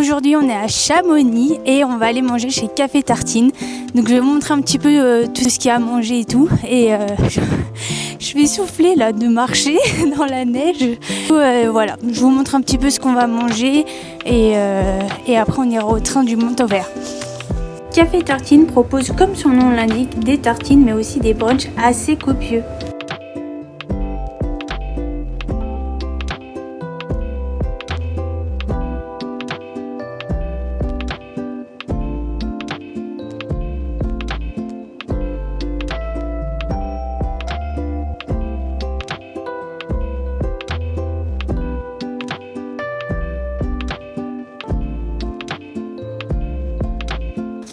Aujourd'hui on est à Chamonix et on va aller manger chez Café Tartine. Donc je vais vous montrer un petit peu tout ce qu'il y a à manger et tout. Et je vais souffler là de marcher dans la neige. Voilà, je vous montre un petit peu ce qu'on va manger et après on ira au train du Mont-Auvert. Café Tartine propose, comme son nom l'indique, des tartines mais aussi des brunchs assez copieux.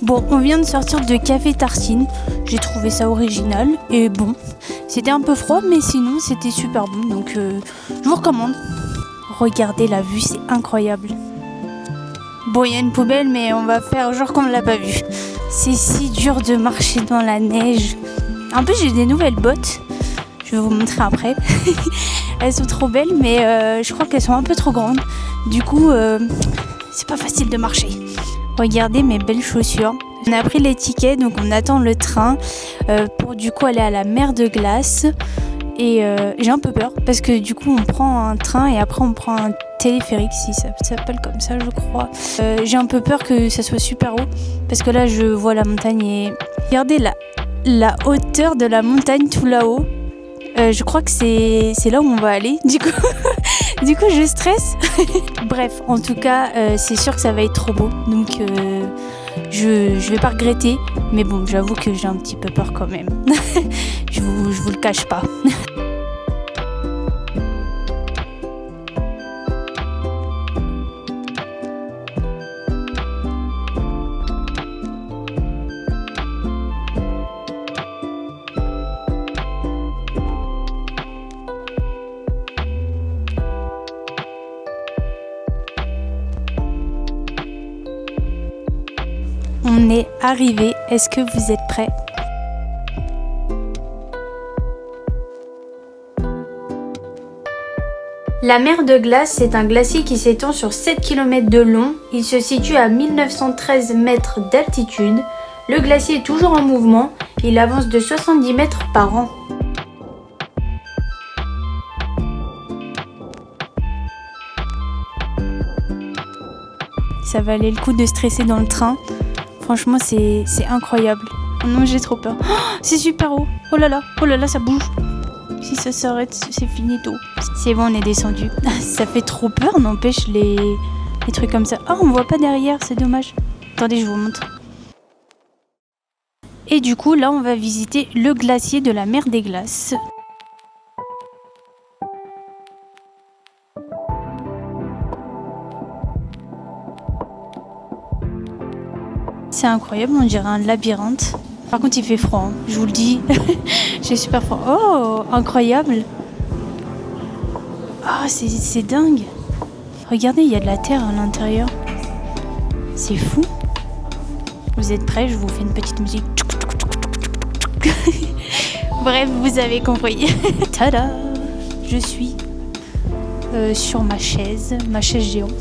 Bon, on vient de sortir de Café Tartine, j'ai trouvé ça original et bon, c'était un peu froid mais sinon c'était super bon donc je vous recommande. Regardez la vue, c'est incroyable. Bon, il y a une poubelle mais on va faire genre qu'on ne l'a pas vue. C'est si dur de marcher dans la neige. En plus j'ai des nouvelles bottes, je vais vous montrer après. Elles sont trop belles mais je crois qu'elles sont un peu trop grandes. Du coup, c'est pas facile de marcher. Regardez mes belles chaussures. On a pris les tickets, donc on attend le train pour du coup aller à la mer de glace. Et j'ai un peu peur parce que du coup on prend un train et après on prend un téléphérique, si ça s'appelle comme ça je crois. J'ai un peu peur que ça soit super haut parce que là je vois la montagne et regardez la hauteur de la montagne tout là-haut. Je crois que c'est là où on va aller. Du coup je stresse. Bref, en tout cas c'est sûr que ça va être trop beau. Donc je vais pas regretter. Mais bon, j'avoue que j'ai un petit peu peur quand même. je vous le cache pas. On est arrivé, est-ce que vous êtes prêts? La mer de glace, c'est un glacier qui s'étend sur 7 km de long. Il se situe à 1913 mètres d'altitude. Le glacier est toujours en mouvement. Il avance de 70 mètres par an. Ça valait le coup de stresser dans le train. Franchement, c'est incroyable. Oh non, j'ai trop peur. Oh, c'est super haut. Oh là là, ça bouge. Si ça s'arrête, c'est finito. C'est bon, on est descendu. Ça fait trop peur, n'empêche, les trucs comme ça. Oh, on voit pas derrière, c'est dommage. Attendez, je vous montre. Et du coup, là, on va visiter le glacier de la mer des glaces. C'est incroyable, on dirait un labyrinthe. Par contre, il fait froid, hein, je vous le dis. J'ai super froid. Oh, incroyable. Ah, c'est dingue. Regardez, il y a de la terre à l'intérieur. C'est fou. Vous êtes prêts? Je vous fais une petite musique. Bref, vous avez compris. Tada! Je suis sur ma chaise géante.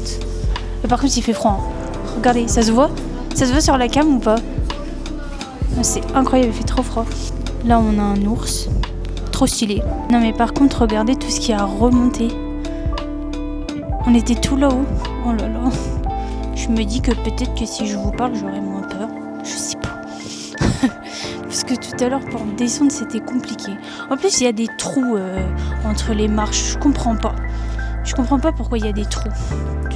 Par contre, il fait froid. Hein. Regardez, ça se voit? Ça se voit sur la cam ou pas? C'est incroyable, il fait trop froid. Là, on a un ours. Trop stylé. Non, mais par contre, regardez tout ce qui a remonté. On était tout là-haut. Oh là là. Je me dis que peut-être que si je vous parle, j'aurai moins peur. Je sais pas. Parce que tout à l'heure, pour descendre, c'était compliqué. En plus, il y a des trous entre les marches. Je comprends pas. Je comprends pas pourquoi il y a des trous.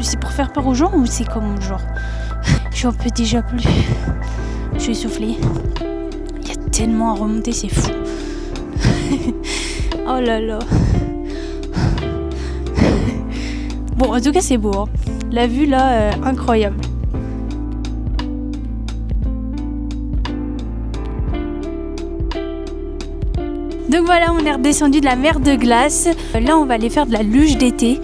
C'est pour faire peur aux gens ou c'est comment, genre? J'en peux déjà plus. Je suis essoufflée. Il y a tellement à remonter, c'est fou. Oh là là. Bon, en tout cas, c'est beau. Hein. La vue là, incroyable. Donc voilà, on est redescendu de la mer de glace. Là, on va aller faire de la luge d'été.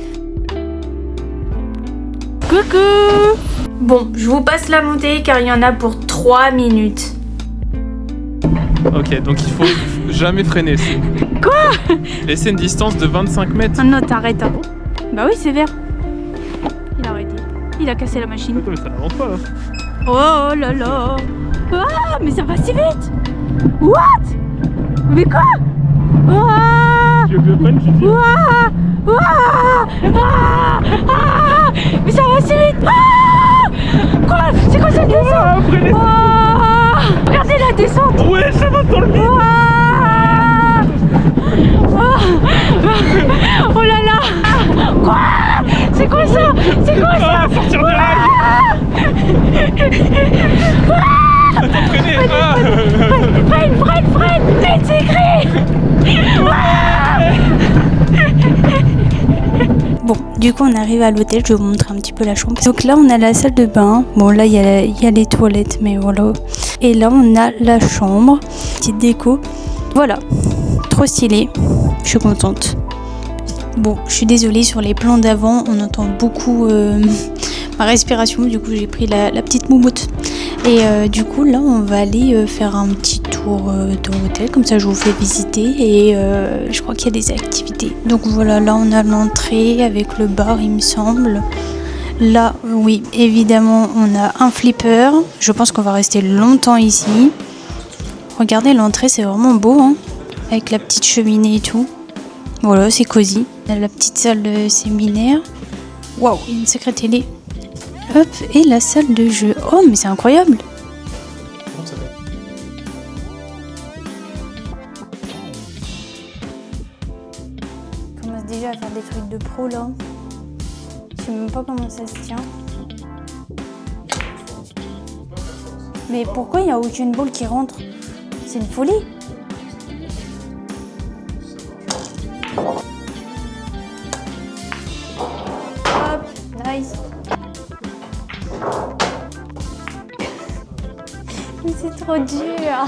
Coucou! Bon, je vous passe la montée car il y en a pour 3 minutes. Ok, donc il faut jamais freiner. Quoi? Laissez une distance de 25 mètres. Oh non, t'arrêtes. Hein. Bah oui, c'est vert. Il a arrêté. Il a cassé la machine. Attends, mais ça n'avance pas là. Oh là là. Ah, mais ça va si vite. What? Mais quoi? Ah, Tu veux que je prenne, tu dis? mais ça va si vite. Ah, quoi? C'est quoi cette descente? Regardez la descente. Ouais, ça va dans le vide. Oh là là. Quoi? C'est quoi ça? C'est quoi ça? Sortir du rail. Attends, freiner. Freine. Vite, c'est écrit. Bon, du coup on arrive à l'hôtel, je vais vous montrer un petit peu la chambre. Donc là on a la salle de bain, bon là il y a les toilettes mais voilà. Et là on a la chambre, petite déco, voilà, trop stylé, je suis contente. Bon, je suis désolée, sur les plans d'avant on entend beaucoup ma respiration, du coup j'ai pris la petite moumoute. Et du coup là on va aller faire un petit tour dans l'hôtel, comme ça je vous fais visiter et je crois qu'il y a des activités. Donc voilà, là on a l'entrée avec le bar il me semble. Là oui évidemment on a un flipper, je pense qu'on va rester longtemps ici. Regardez l'entrée, c'est vraiment beau hein, avec la petite cheminée et tout. Voilà, c'est cosy. On a la petite salle de séminaire. Waouh, il y a une sacrée télé. Hop, et la salle de jeu. Oh, mais c'est incroyable. On commence déjà à faire des trucs de pro là. Je sais même pas comment ça se tient. Mais pourquoi il n'y a aucune boule qui rentre? C'est une folie. Hop, nice. C'est trop dur.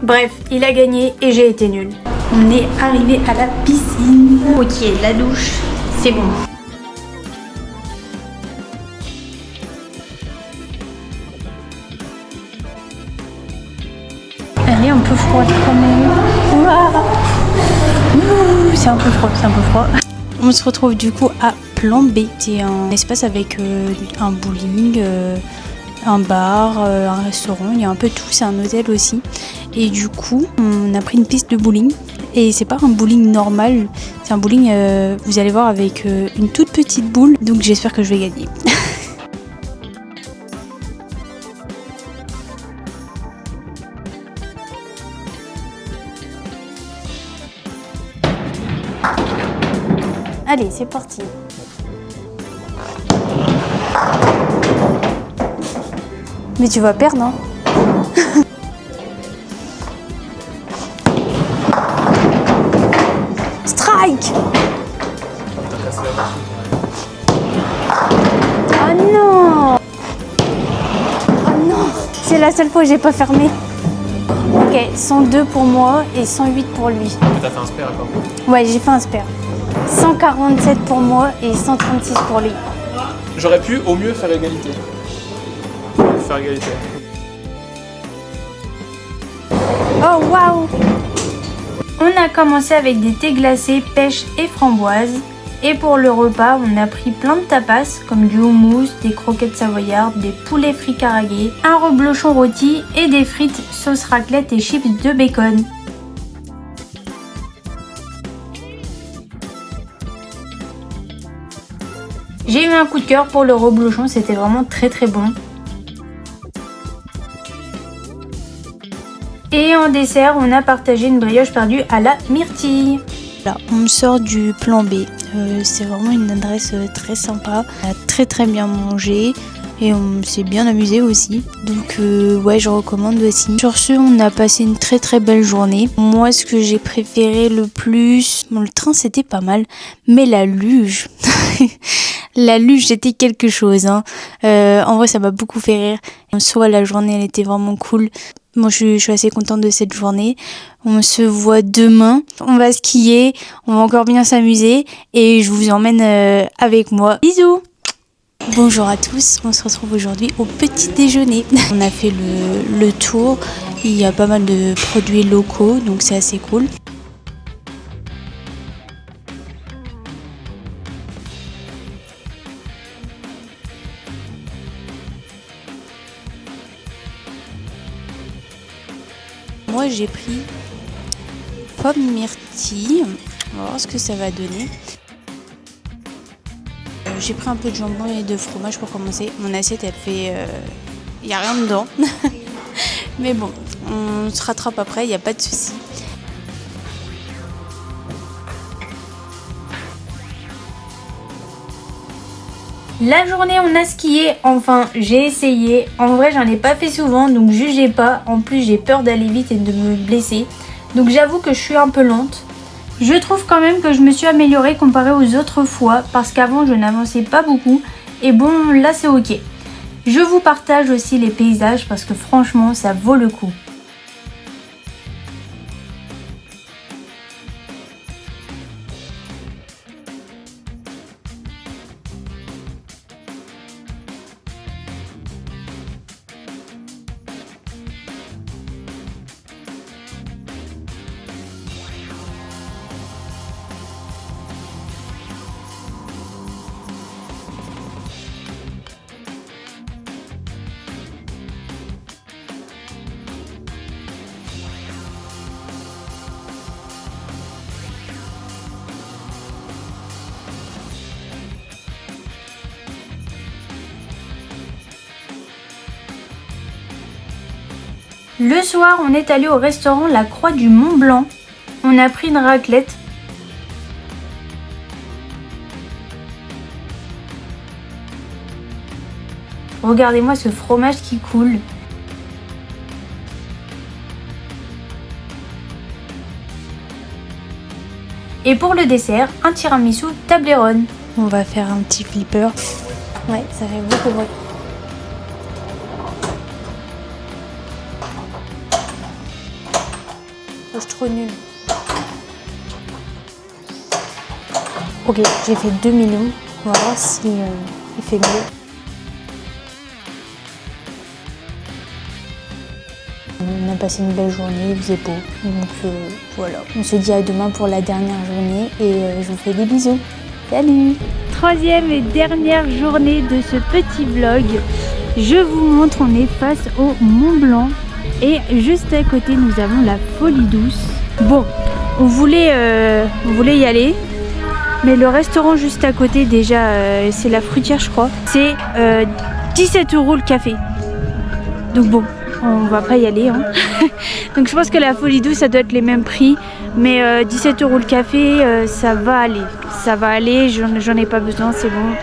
Bref, il a gagné et j'ai été nulle. On est arrivé à la piscine. Ok, la douche, c'est bon. Elle est un peu froide quand même. C'est un peu froid. On se retrouve du coup à Plan B. C'est un espace avec un bowling, un bar, un restaurant, il y a un peu tout, c'est un hôtel aussi. Et du coup, on a pris une piste de bowling. Et c'est pas un bowling normal, c'est un bowling, vous allez voir, avec une toute petite boule. Donc j'espère que je vais gagner. Allez, c'est parti. Mais tu vas perdre, hein? Strike! Oh non! Oh non! C'est la seule fois que j'ai pas fermé. Ok, 102 pour moi et 108 pour lui. T'as fait un spare à quoi? Ouais, j'ai fait un spare. 147 pour moi et 136 pour lui. J'aurais pu au mieux faire égalité. Faire égalité. Oh waouh! On a commencé avec des thés glacés, pêche et framboise. Et pour le repas, on a pris plein de tapas comme du houmous, des croquettes savoyardes, des poulets frits karagués, un reblochon rôti et des frites sauce raclette et chips de bacon. J'ai eu un coup de cœur pour le reblochon, c'était vraiment très très bon. Et en dessert, on a partagé une brioche perdue à la myrtille. Là, on sort du Plan B. C'est vraiment une adresse très sympa. On a très bien mangé et on s'est bien amusé aussi. Donc ouais, je recommande aussi. Sur ce, on a passé une très belle journée. Moi, ce que j'ai préféré le plus, bon, le train c'était pas mal, mais la luge. La luge, c'était quelque chose. Hein. En vrai, ça m'a beaucoup fait rire. En soi, la journée, elle était vraiment cool. Moi, je suis assez contente de cette journée. On se voit demain. On va skier. On va encore bien s'amuser. Et je vous emmène avec moi. Bisous! Bonjour à tous. On se retrouve aujourd'hui au petit déjeuner. On a fait le tour. Il y a pas mal de produits locaux, donc c'est assez cool. Moi j'ai pris pomme myrtille. On va voir ce que ça va donner. J'ai pris un peu de jambon et de fromage pour commencer. Mon assiette elle fait... Il n'y a rien dedans. Mais bon, on se rattrape après, il n'y a pas de souci. La journée on a skié, enfin j'ai essayé. En vrai j'en ai pas fait souvent donc jugez pas. En plus j'ai peur d'aller vite et de me blesser. Donc j'avoue que je suis un peu lente. Je trouve quand même que je me suis améliorée comparée aux autres fois parce qu'avant je n'avançais pas beaucoup et bon là c'est ok. Je vous partage aussi les paysages parce que franchement ça vaut le coup. Le soir, on est allé au restaurant La Croix du Mont Blanc. On a pris une raclette. Regardez-moi ce fromage qui coule. Et pour le dessert, un tiramisu Toblerone. On va faire un petit flipper. Ouais, ça fait beaucoup de bruit. Je suis trop nulle. Ok, j'ai fait 2 millions. On va voir si il fait mieux. On a passé une belle journée, il faisait beau. Donc voilà. On se dit à demain pour la dernière journée et je vous fais des bisous. Salut! Troisième et dernière journée de ce petit vlog. Je vous montre, on est face au Mont Blanc. Et juste à côté, nous avons la Folie Douce. Bon, on voulait y aller. Mais le restaurant juste à côté, déjà, c'est la fruitière, je crois. C'est 17 € le café. Donc bon, on va pas y aller. Hein. Donc je pense que la Folie Douce, ça doit être les mêmes prix. Mais 17 € le café, ça va aller. Ça va aller, j'en ai pas besoin, c'est bon.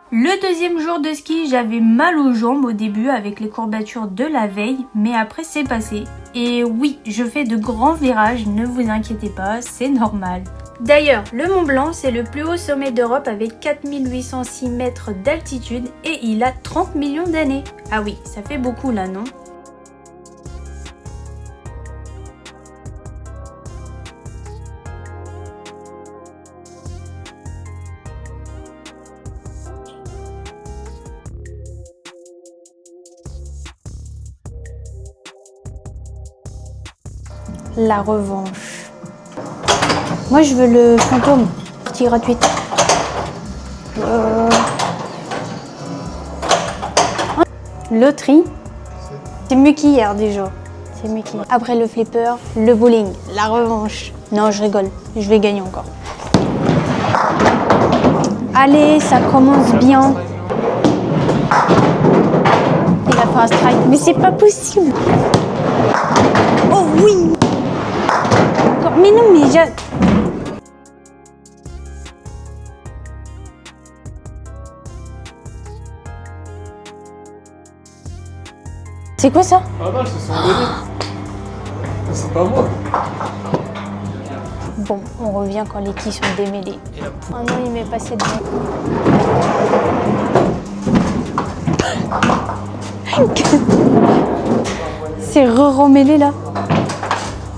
Le deuxième jour de ski, j'avais mal aux jambes au début avec les courbatures de la veille, mais après c'est passé. Et oui, je fais de grands virages, ne vous inquiétez pas, c'est normal. D'ailleurs, le Mont Blanc, c'est le plus haut sommet d'Europe avec 4806 mètres d'altitude et il a 30 millions d'années. Ah oui, ça fait beaucoup là, non ? La revanche. Moi je veux le fantôme, partie gratuite. Loterie. C'est mieux qu'hier déjà. C'est mieux qu'hier. Après le flipper, le bowling, la revanche. Non, je rigole, je vais gagner encore. Allez, ça commence bien. Il a fait un strike, mais c'est pas possible. Oh oui. Mais non, mais j'ai... C'est quoi ça? Ah non, c'est son bébé. C'est pas moi. Bon, on revient quand les quilles sont démêlés. Oh non, il m'est passé dedans. C'est re-remêlé là.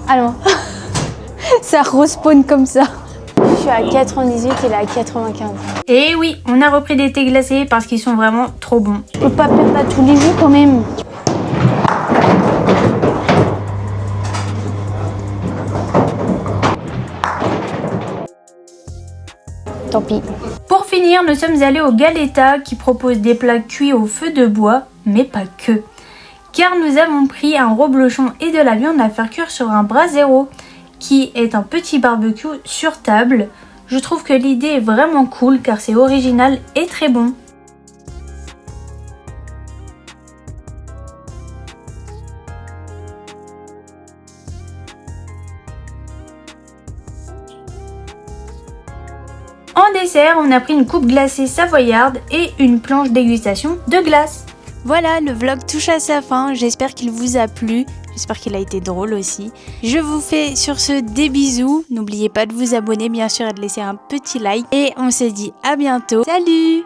Ah non. Ça respawn comme ça. Je suis à 98 et il est à 95. Et oui, on a repris des thés glacés parce qu'ils sont vraiment trop bons. Je peux pas perdre à tous les jeux quand même. Tant pis. Pour finir, finir, nous sommes allés au Galetta qui propose des plats cuits au feu de bois, mais pas que. Car nous avons pris un reblochon et de la viande à faire cuire sur un brasero, qui est un petit barbecue sur table. Je trouve que l'idée est vraiment cool car c'est original et très bon. En dessert, on a pris une coupe glacée savoyarde et une planche dégustation de glace. Voilà, le vlog touche à sa fin. J'espère qu'il vous a plu. J'espère qu'il a été drôle aussi. Je vous fais sur ce des bisous. N'oubliez pas de vous abonner bien sûr et de laisser un petit like. Et on se dit à bientôt. Salut!